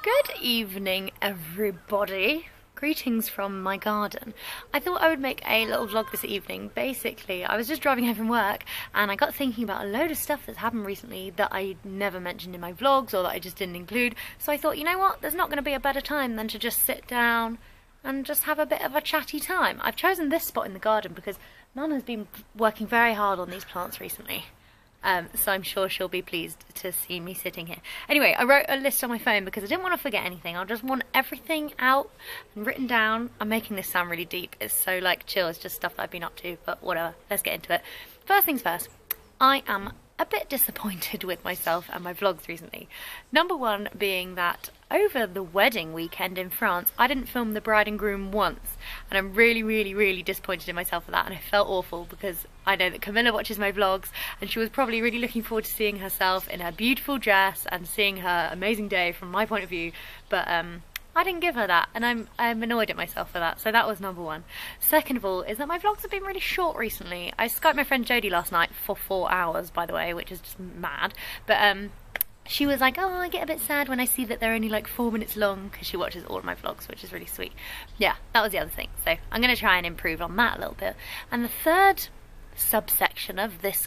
Good evening, everybody. Greetings from my garden. I thought I would make a little vlog this evening. Basically, I was just driving home from work and I got thinking about a load of stuff that's happened recently that I never mentioned in my vlogs or that I just didn't include. So I thought, you know what, there's not going to be a better time than to just sit down and just have a bit of a chatty time. I've chosen this spot in the garden because Mum has been working very hard on these plants recently. So I'm sure she'll be pleased to see me sitting here. Anyway, I wrote a list on my phone because I didn't want to forget anything. I just want everything out and written down. I'm making this sound really deep. It's so like chill, it's just stuff that I've been up to, but whatever, let's get into it. First things first, I am a bit disappointed with myself and my vlogs recently. Number one being that over the wedding weekend in France, I didn't film the bride and groom once, and I'm really disappointed in myself for that, and I felt awful because I know that Camilla watches my vlogs and she was probably really looking forward to seeing herself in her beautiful dress and seeing her amazing day from my point of view, but I didn't give her that, and I'm annoyed at myself for that. So that was number one. Second of all is that my vlogs have been really short recently. I Skyped my friend Jodie last night for 4 hours, by the way, which is just mad, but she was like, oh, I get a bit sad when I see that they're only like 4 minutes long, because she watches all of my vlogs, which is really sweet. Yeah, that was the other thing. So I'm going to try and improve on that a little bit. And the third subsection of this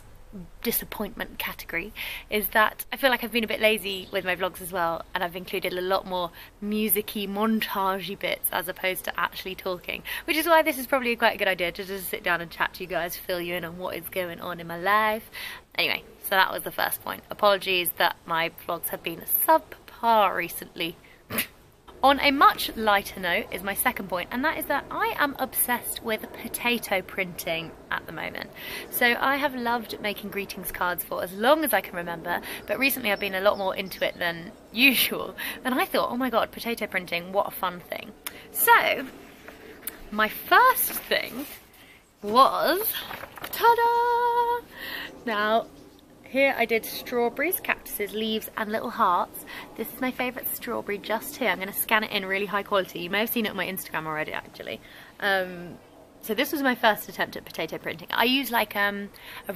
disappointment category is that I feel like I've been a bit lazy with my vlogs as well, and I've included a lot more music-y, montage-y bits as opposed to actually talking, which is why this is probably quite a good idea to just sit down and chat to you guys, fill you in on what is going on in my life. Anyway, so that was the first point. Apologies that my vlogs have been subpar recently. On a much lighter note is my second point, and that is that I am obsessed with potato printing at the moment. So I have loved making greetings cards for as long as I can remember, but recently I've been a lot more into it than usual. And I thought, oh my god, potato printing, what a fun thing. So, my first thing was, ta-da! Now, here I did strawberries, cactuses, leaves and little hearts. This is my favourite strawberry just here. I'm going to scan it in really high quality. You may have seen it on my Instagram already actually. So this was my first attempt at potato printing. I use like a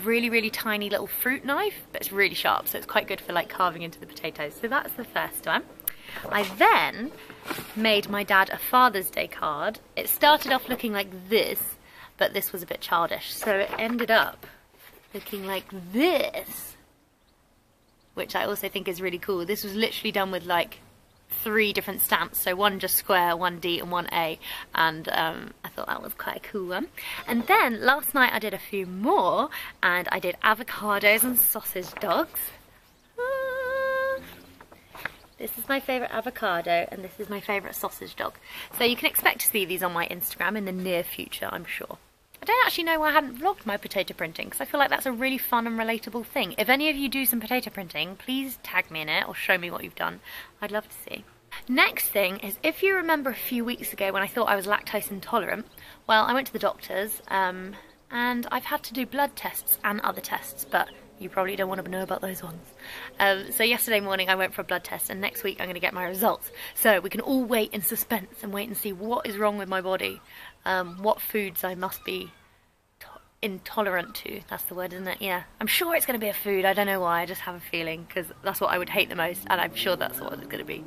really tiny little fruit knife, but it's really sharp, so it's quite good for like carving into the potatoes. So that's the first one. I then made my dad a Father's Day card. It started off looking like this, but this was a bit childish, so it ended up looking like this, which I also think is really cool. This was literally done with like 3 different stamps, so one just square, one D and one A, and I thought that was quite a cool one. And then last night I did a few more, and I did avocados and sausage dogs. This is my favourite avocado and this is my favourite sausage dog. So you can expect to see these on my Instagram in the near future, I'm sure. I don't actually know why I hadn't vlogged my potato printing, because I feel like that's a really fun and relatable thing. If any of you do some potato printing, please tag me in it or show me what you've done. I'd love to see. Next thing is, if you remember a few weeks ago when I thought I was lactose intolerant, well, I went to the doctors and I've had to do blood tests and other tests, but you probably don't want to know about those ones. So yesterday morning I went for a blood test, and next week I'm going to get my results. So we can all wait in suspense and wait and see what is wrong with my body, what foods I must be intolerant to. That's the word, isn't it? Yeah. I'm sure it's going to be a food. I don't know why. I just have a feeling, because that's what I would hate the most, and I'm sure that's what it's going to be.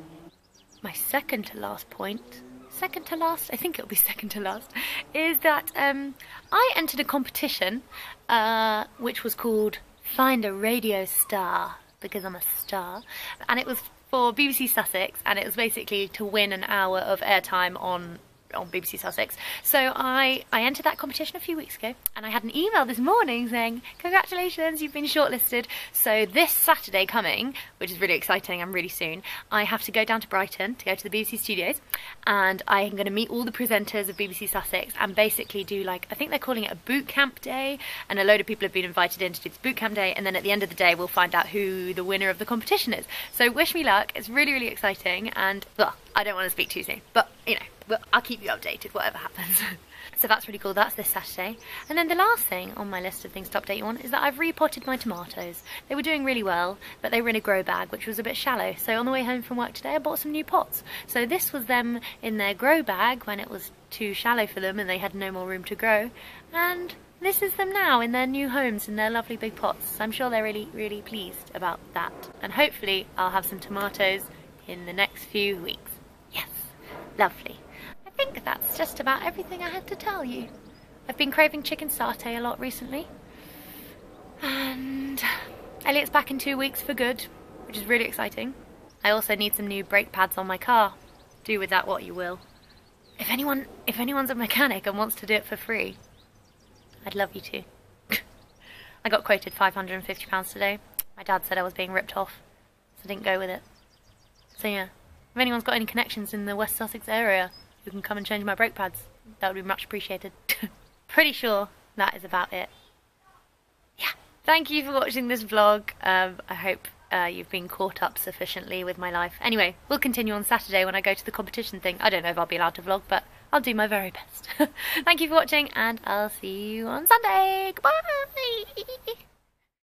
My second to last point, second to last, I think it'll be second to last, is that I entered a competition which was called Find a Radio Star, because I'm a star, and it was for BBC Sussex, and it was basically to win an hour of airtime on BBC Sussex. So I entered that competition a few weeks ago, and I had an email this morning saying, congratulations, you've been shortlisted. So this Saturday coming, which is really exciting and really soon, I have to go down to Brighton to go to the BBC studios, and I am going to meet all the presenters of BBC Sussex and basically do, like, I think they're calling it a boot camp day, and a load of people have been invited in to do this boot camp day, and then at the end of the day we'll find out who the winner of the competition is. So wish me luck. It's really exciting, and well, I don't want to speak too soon, but you know, I'll keep you updated whatever happens. So that's really cool. That's this Saturday. And then the last thing on my list of things to update you on is that I've repotted my tomatoes. They were doing really well, but they were in a grow bag, which was a bit shallow. So on the way home from work today, I bought some new pots. So this was them in their grow bag when it was too shallow for them and they had no more room to grow. And this is them now in their new homes in their lovely big pots. So I'm sure they're really pleased about that. And hopefully I'll have some tomatoes in the next few weeks. Yes, lovely. I think that's just about everything I had to tell you. I've been craving chicken satay a lot recently. And Elliot's back in 2 weeks for good, which is really exciting. I also need some new brake pads on my car. Do with that what you will. If anyone's a mechanic and wants to do it for free, I'd love you to. I got quoted £550 today. My dad said I was being ripped off, so I didn't go with it. So yeah, if anyone's got any connections in the West Sussex area who can come and change my brake pads, that would be much appreciated. Pretty sure that is about it. Yeah, thank you for watching this vlog. I hope you've been caught up sufficiently with my life. Anyway, we'll continue on Saturday when I go to the competition thing. I don't know if I'll be allowed to vlog, but I'll do my very best. Thank you for watching, and I'll see you on Sunday. Goodbye!